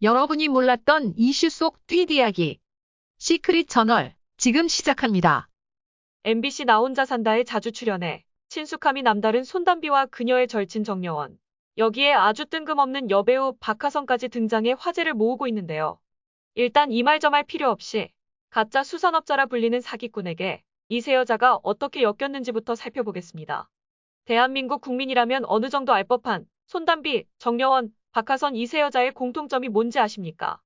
여러분이 몰랐던 이슈 속 뒷이야기. 시크릿 저널, 지금 시작합니다. MBC 나 혼자 산다에 자주 출연해 친숙함이 남다른 손담비와 그녀의 절친 정여원. 여기에 아주 뜬금없는 여배우 박하선까지 등장해 화제를 모으고 있는데요. 일단 이 말 저 말 필요 없이 가짜 수산업자라 불리는 사기꾼에게 이 세 여자가 어떻게 엮였는지부터 살펴보겠습니다. 대한민국 국민이라면 어느 정도 알 법한 손담비, 정여원, 박하선 이 세 여자의 공통점이 뭔지 아십니까?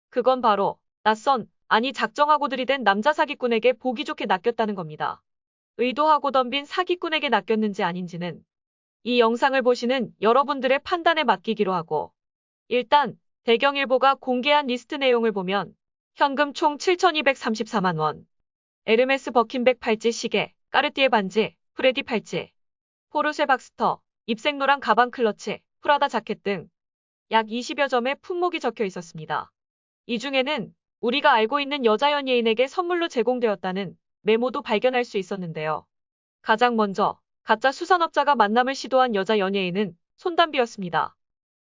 그건 바로 낯선, 아니 작정하고 들이댄 남자 사기꾼에게 보기 좋게 낚였다는 겁니다. 의도하고 덤빈 사기꾼에게 낚였는지 아닌지는 이 영상을 보시는 여러분들의 판단에 맡기기로 하고, 일단 대경일보가 공개한 리스트 내용을 보면 현금 총 7,234만 원, 에르메스 버킨백 팔찌 시계, 까르띠에 반지, 프레디 팔찌, 포르쉐 박스터, 입생로랑 가방 클러치, 프라다 자켓 등 약 20여 점의 품목이 적혀 있었습니다. 이 중에는 우리가 알고 있는 여자 연예인에게 선물로 제공되었다는 메모도 발견할 수 있었는데요. 가장 먼저 가짜 수산업자가 만남을 시도한 여자 연예인은 손담비였습니다.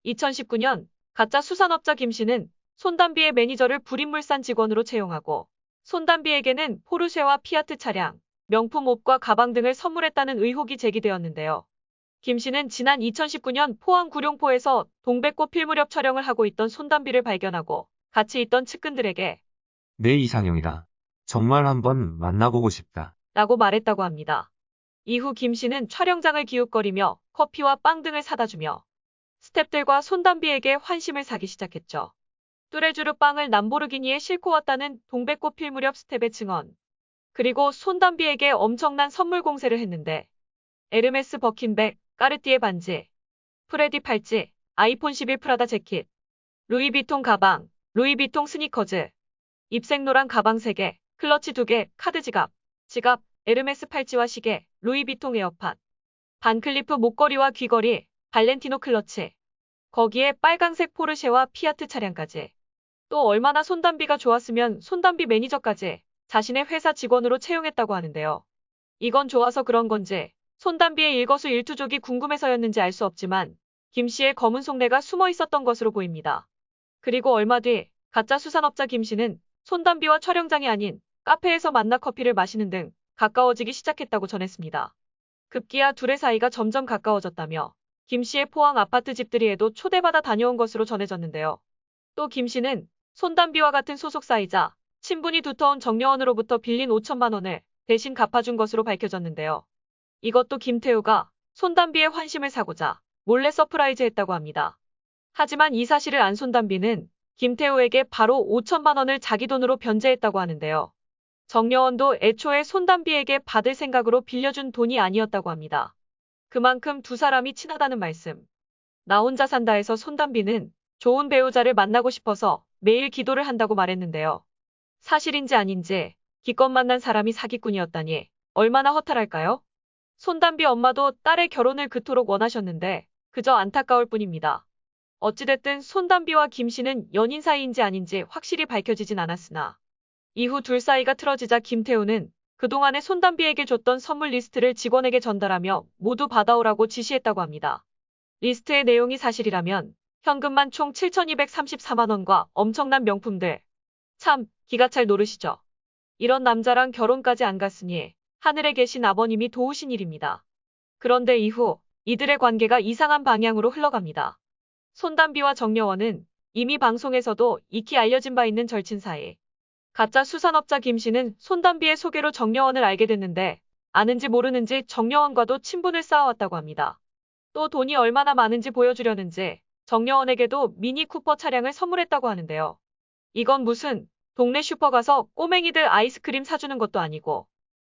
2019년 가짜 수산업자 김씨는 손담비의 매니저를 불임물산 직원으로 채용하고 손담비에게는 포르쉐와 피아트 차량, 명품 옷과 가방 등을 선물했다는 의혹이 제기되었는데요. 김씨는 지난 2019년 포항 구룡포에서 동백꽃 필 무렵 촬영을 하고 있던 손담비를 발견하고 같이 있던 측근들에게 내 이상형이다. 정말 한번 만나보고 싶다. 라고 말했다고 합니다. 이후 김씨는 촬영장을 기웃거리며 커피와 빵 등을 사다 주며 스탭들과 손담비에게 환심을 사기 시작했죠. 뚜레쥬르 빵을 람보르기니에 싣고 왔다는 동백꽃 필 무렵 스텝의 증언. 그리고 손담비에게 엄청난 선물 공세를 했는데 에르메스 버킨백, 까르띠에 반지, 프레디 팔찌, 아이폰 11 프라다 재킷, 루이비통 가방, 루이비통 스니커즈, 입생로랑 가방 3개, 클러치 2개, 카드 지갑, 에르메스 팔찌와 시계, 루이비통 에어팟, 반클리프 목걸이와 귀걸이, 발렌티노 클러치, 거기에 빨강색 포르쉐와 피아트 차량까지. 또 얼마나 손담비가 좋았으면 손담비 매니저까지 자신의 회사 직원으로 채용했다고 하는데요. 이건 좋아서 그런 건지 손담비의 일거수일투족이 궁금해서였는지 알 수 없지만 김씨의 검은 속내가 숨어 있었던 것으로 보입니다. 그리고 얼마 뒤 가짜 수산업자 김씨는 손담비와 촬영장이 아닌 카페에서 만나 커피를 마시는 등 가까워지기 시작했다고 전했습니다. 급기야 둘의 사이가 점점 가까워졌다며 김씨의 포항 아파트 집들이에도 초대받아 다녀온 것으로 전해졌는데요. 또 김씨는 손담비와 같은 소속사이자 친분이 두터운 정여원으로부터 빌린 5천만 원을 대신 갚아준 것으로 밝혀졌는데요. 이것도 김태우가 손담비의 환심을 사고자 몰래 서프라이즈했다고 합니다. 하지만 이 사실을 안 손담비는 김태우에게 바로 5천만 원을 자기 돈으로 변제했다고 하는데요. 정여원도 애초에 손담비에게 받을 생각으로 빌려준 돈이 아니었다고 합니다. 그만큼 두 사람이 친하다는 말씀. 나 혼자 산다에서 손담비는 좋은 배우자를 만나고 싶어서 매일 기도를 한다고 말했는데요. 사실인지 아닌지 기껏 만난 사람이 사기꾼이었다니 얼마나 허탈할까요? 손담비 엄마도 딸의 결혼을 그토록 원하셨는데 그저 안타까울 뿐입니다. 어찌됐든 손담비와 김씨는 연인 사이인지 아닌지 확실히 밝혀지진 않았으나 이후 둘 사이가 틀어지자 김태우는 그동안에 손담비에게 줬던 선물 리스트를 직원에게 전달하며 모두 받아오라고 지시했다고 합니다. 리스트의 내용이 사실이라면 현금만 총 7,234만 원과 엄청난 명품들. 참 기가 찰 노릇이죠. 이런 남자랑 결혼까지 안 갔으니 하늘에 계신 아버님이 도우신 일입니다. 그런데 이후 이들의 관계가 이상한 방향으로 흘러갑니다. 손담비와 정여원은 이미 방송에서도 익히 알려진 바 있는 절친 사이. 가짜 수산업자 김씨는 손담비의 소개로 정여원을 알게 됐는데 아는지 모르는지 정여원과도 친분을 쌓아왔다고 합니다. 또 돈이 얼마나 많은지 보여주려는지 정여원에게도 미니 쿠퍼 차량을 선물했다고 하는데요. 이건 무슨 동네 슈퍼 가서 꼬맹이들 아이스크림 사주는 것도 아니고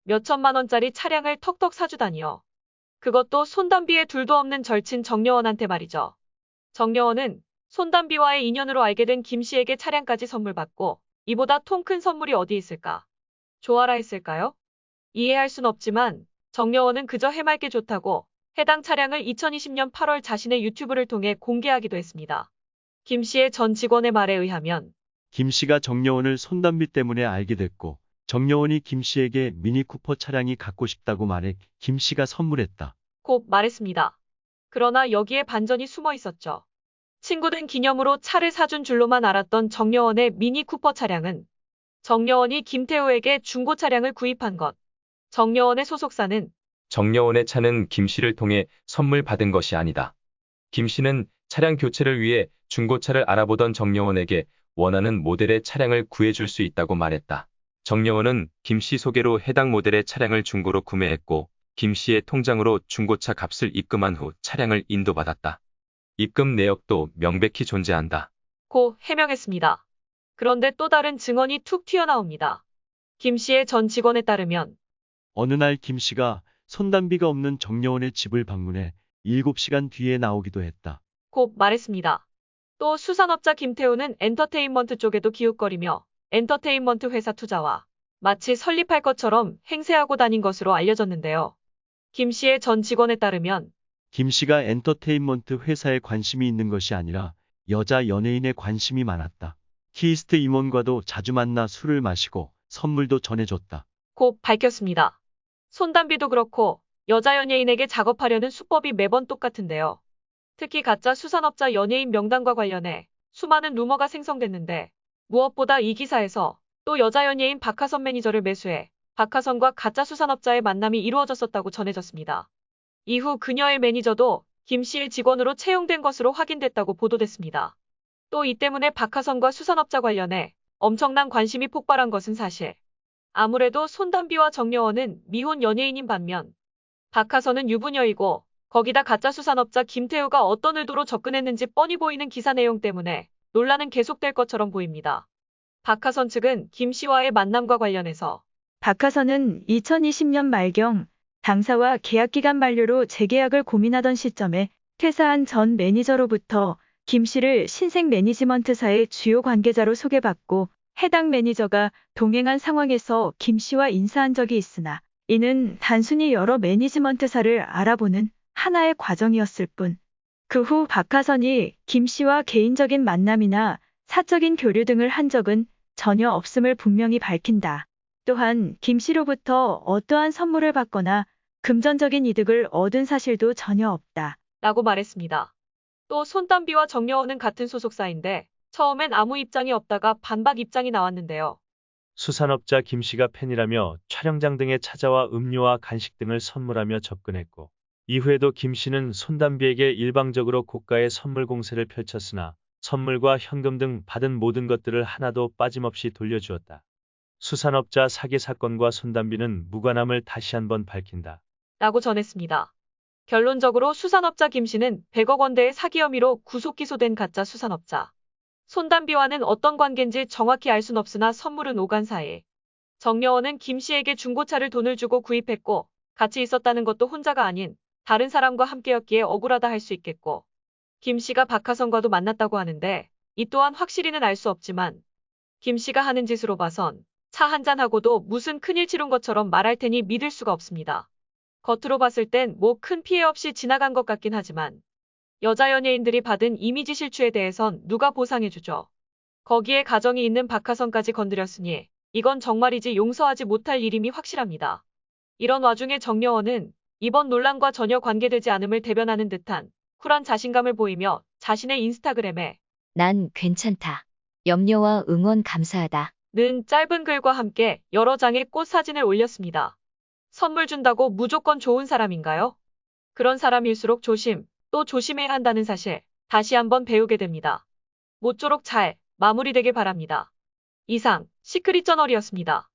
몇천만 원짜리 차량을 턱턱 사주다니요. 그것도 손담비의 둘도 없는 절친 정여원한테 말이죠. 정여원은 손담비와의 인연으로 알게 된 김씨에게 차량까지 선물 받고 이보다 통 큰 선물이 어디 있을까? 좋아라 했을까요? 이해할 순 없지만 정여원은 그저 해맑게 좋다고 해당 차량을 2020년 8월 자신의 유튜브를 통해 공개하기도 했습니다. 김씨의 전 직원의 말에 의하면 김씨가 정여원을 손담비 때문에 알게 됐고 정여원이 김씨에게 미니쿠퍼 차량이 갖고 싶다고 말해 김씨가 선물했다. 고 말했습니다. 그러나 여기에 반전이 숨어 있었죠. 친구 된 기념으로 차를 사준 줄로만 알았던 정여원의 미니 쿠퍼 차량은 정여원이 김태우에게 중고 차량을 구입한 것. 정여원의 소속사는 정여원의 차는 김 씨를 통해 선물 받은 것이 아니다. 김 씨는 차량 교체를 위해 중고차를 알아보던 정여원에게 원하는 모델의 차량을 구해줄 수 있다고 말했다. 정여원은 김 씨 소개로 해당 모델의 차량을 중고로 구매했고 김 씨의 통장으로 중고차 값을 입금한 후 차량을 인도받았다. 입금 내역도 명백히 존재한다. 고 해명했습니다. 그런데 또 다른 증언이 툭 튀어나옵니다. 김 씨의 전 직원에 따르면 어느 날 김 씨가 손담비가 없는 정여원의 집을 방문해 7시간 뒤에 나오기도 했다. 고 말했습니다. 또 수산업자 김태우는 엔터테인먼트 쪽에도 기웃거리며 엔터테인먼트 회사 투자와 마치 설립할 것처럼 행세하고 다닌 것으로 알려졌는데요. 김 씨의 전 직원에 따르면 김 씨가 엔터테인먼트 회사에 관심이 있는 것이 아니라 여자 연예인에 관심이 많았다. 키이스트 임원과도 자주 만나 술을 마시고 선물도 전해줬다. 고 밝혔습니다. 손담비도 그렇고 여자 연예인에게 작업하려는 수법이 매번 똑같은데요. 특히 가짜 수산업자 연예인 명단과 관련해 수많은 루머가 생성됐는데 무엇보다 이 기사에서 또 여자 연예인 박하선 매니저를 매수해 박하선과 가짜 수산업자의 만남이 이루어졌었다고 전해졌습니다. 이후 그녀의 매니저도 김 씨의 직원으로 채용된 것으로 확인됐다고 보도됐습니다. 또 이 때문에 박하선과 수산업자 관련해 엄청난 관심이 폭발한 것은 사실. 아무래도 손담비와 정여원은 미혼 연예인인 반면 박하선은 유부녀이고 거기다 가짜 수산업자 김태우가 어떤 의도로 접근했는지 뻔히 보이는 기사 내용 때문에 논란은 계속될 것처럼 보입니다. 박하선 측은 김 씨와의 만남과 관련해서 박하선은 2020년 말경 당사와 계약기간 만료로 재계약을 고민하던 시점에 퇴사한 전 매니저로부터 김 씨를 신생 매니지먼트사의 주요 관계자로 소개받고 해당 매니저가 동행한 상황에서 김 씨와 인사한 적이 있으나 이는 단순히 여러 매니지먼트사를 알아보는 하나의 과정이었을 뿐. 그 후 박하선이 김 씨와 개인적인 만남이나 사적인 교류 등을 한 적은 전혀 없음을 분명히 밝힌다. 또한 김 씨로부터 어떠한 선물을 받거나 금전적인 이득을 얻은 사실도 전혀 없다. 라고 말했습니다. 또 손담비와 정여원은 같은 소속사인데 처음엔 아무 입장이 없다가 반박 입장이 나왔는데요. 수산업자 김 씨가 팬이라며 촬영장 등에 찾아와 음료와 간식 등을 선물하며 접근했고 이후에도 김 씨는 손담비에게 일방적으로 고가의 선물 공세를 펼쳤으나 선물과 현금 등 받은 모든 것들을 하나도 빠짐없이 돌려주었다. 수산업자 사기 사건과 손담비는 무관함을 다시 한번 밝힌다. 라고 전했습니다. 결론적으로 수산업자 김 씨는 100억 원대의 사기 혐의로 구속 기소된 가짜 수산업자. 손담비와는 어떤 관계인지 정확히 알 순 없으나 선물은 오간 사이. 정여원은 김 씨에게 중고차를 돈을 주고 구입했고 같이 있었다는 것도 혼자가 아닌 다른 사람과 함께였기에 억울하다 할 수 있겠고 김 씨가 박하선과도 만났다고 하는데 이 또한 확실히는 알 수 없지만 김 씨가 하는 짓으로 봐선 차 한잔하고도 무슨 큰일 치룬 것처럼 말할 테니 믿을 수가 없습니다. 겉으로 봤을 땐 뭐 큰 피해 없이 지나간 것 같긴 하지만 여자 연예인들이 받은 이미지 실추에 대해선 누가 보상해주죠. 거기에 가정이 있는 박하선까지 건드렸으니 이건 정말이지 용서하지 못할 일임이 확실합니다. 이런 와중에 정여원은 이번 논란과 전혀 관계되지 않음을 대변하는 듯한 쿨한 자신감을 보이며 자신의 인스타그램에 난 괜찮다. 염려와 응원 감사하다. 는 짧은 글과 함께 여러 장의 꽃 사진을 올렸습니다. 선물 준다고 무조건 좋은 사람인가요? 그런 사람일수록 또 조심해야 한다는 사실 다시 한번 배우게 됩니다. 모쪼록 잘 마무리되길 바랍니다. 이상 시크릿 저널이었습니다.